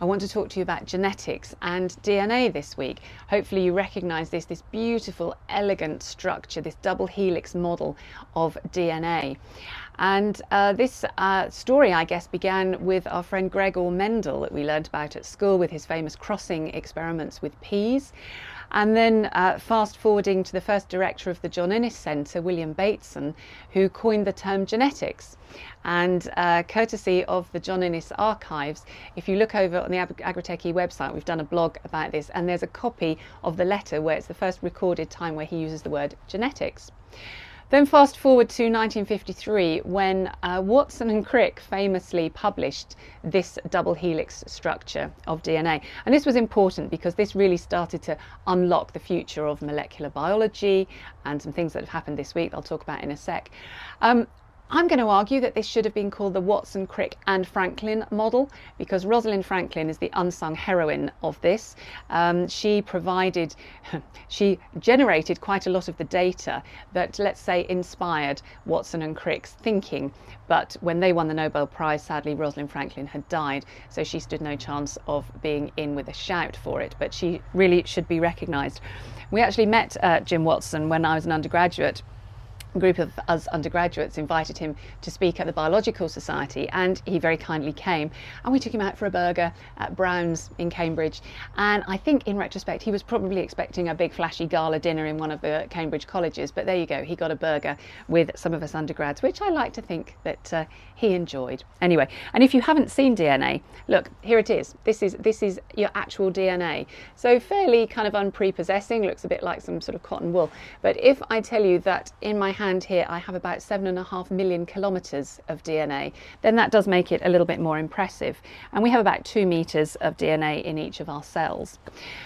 I want to talk to you about genetics and DNA this week. Hopefully you recognise this beautiful, elegant structure, this double helix model of DNA. And this story, I guess, began with our friend Gregor Mendel that we learned about at school with his famous crossing experiments with peas. And then fast forwarding to the first director of the John Innes Centre, William Bateson, who coined the term genetics. And courtesy of the John Innes archives, if you look over on the Agri-TechE website, we've done a blog about this, and there's a copy of the letter where it's the first recorded time where he uses the word genetics. Then fast forward to 1953 when Watson and Crick famously published this double helix structure of DNA. And this was important because this really started to unlock the future of molecular biology and some things that have happened this week I'll talk about in a sec. I'm going to argue that this should have been called the Watson, Crick and Franklin model because Rosalind Franklin is the unsung heroine of this. She generated quite a lot of the data that, let's say, inspired Watson and Crick's thinking. But when they won the Nobel Prize, sadly, Rosalind Franklin had died, so she stood no chance of being in with a shout for it. But she really should be recognised. We actually met Jim Watson when I was an undergraduate. A group of us undergraduates invited him to speak at the Biological Society, and he very kindly came, and we took him out for a burger at Brown's in Cambridge. And I think in retrospect he was probably expecting a big flashy gala dinner in one of the Cambridge colleges, but there you go, he got a burger with some of us undergrads, which I like to think that he enjoyed. Anyway, and if you haven't seen DNA, look, here it is. This is your actual DNA. So fairly kind of unprepossessing, looks a bit like some sort of cotton wool. But if I tell you that in my hand here I have about 7.5 million kilometres of DNA, then that does make it a little bit more impressive. And we have about 2 meters of DNA in each of our cells.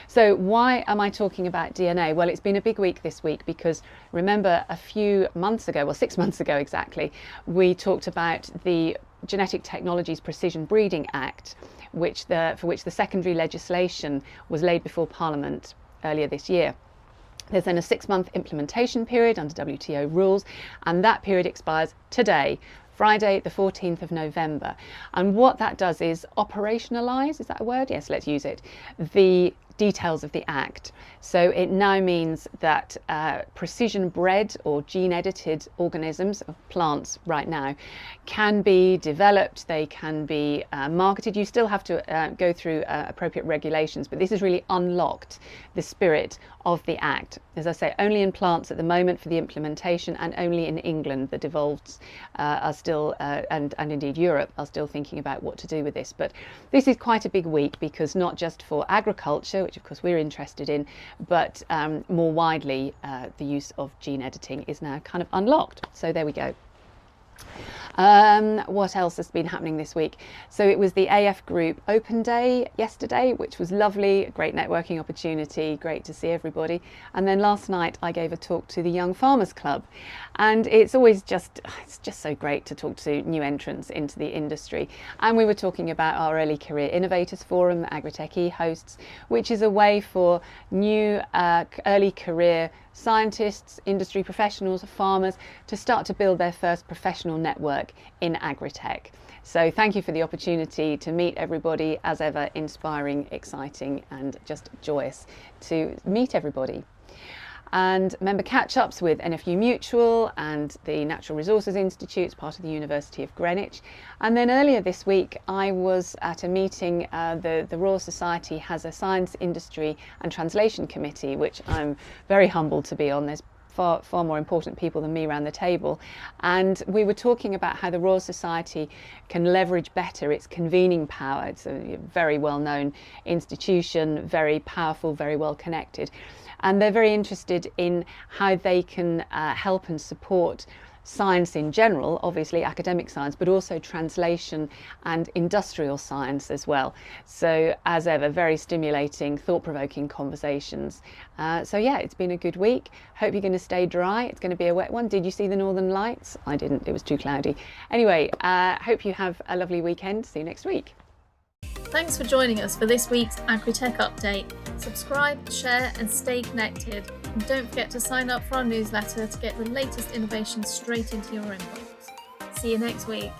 So why am I talking about DNA? Well, it's been a big week this week because remember a few months ago, well 6 months ago exactly, we talked about the Genetic Technologies Precision Breeding Act, for which the secondary legislation was laid before Parliament earlier this year. There's then a 6-month implementation period under WTO rules, and that period expires today, Friday the 14th of November. And what that does is operationalise, is that a word? Yes, let's use it, the details of the Act. So it now means that precision bred or gene edited organisms, plants right now, can be developed, they can be marketed. You still have to go through appropriate regulations, but this has really unlocked the spirit of the Act. As I say, only in plants at the moment for the implementation, and only in England. The devolved are still, and indeed Europe, are still thinking about what to do with this. But this is quite a big week because not just for agriculture, which of course we're interested in, but more widely the use of gene editing is now kind of unlocked. So there we go. What else has been happening this week? So it was the AF Group Open Day yesterday, which was lovely, a great networking opportunity, great to see everybody. And then last night I gave a talk to the Young Farmers Club, and it's just so great to talk to new entrants into the industry. And we were talking about our Early Career Innovators Forum that Agri-TechE hosts, which is a way for new early career scientists, industry professionals, farmers to start to build their first professional network in agri-tech. So thank you for the opportunity to meet everybody. As ever, inspiring, exciting and just joyous to meet everybody. And member catch-ups with NFU Mutual and the Natural Resources Institute, part of the University of Greenwich. And then earlier this week I was at a meeting, the Royal Society has a Science, Industry and Translation Committee, which I'm very humbled to be on. There's far more important people than me around the table, and we were talking about how the Royal Society can leverage better its convening power. It's a very well-known institution, very powerful, very well connected, and they're very interested in how they can help and support science in general, obviously academic science, but also translation and industrial science as well. So as ever, very stimulating, thought-provoking conversations. So yeah, it's been a good week. Hope you're going to stay dry. It's going to be a wet one. Did you see the Northern Lights? I didn't, it was too cloudy. Anyway, hope you have a lovely weekend. See you next week. Thanks for joining us for this week's Agri-Tech Update. Subscribe, share and stay connected. And don't forget to sign up for our newsletter to get the latest innovations straight into your inbox. See you next week.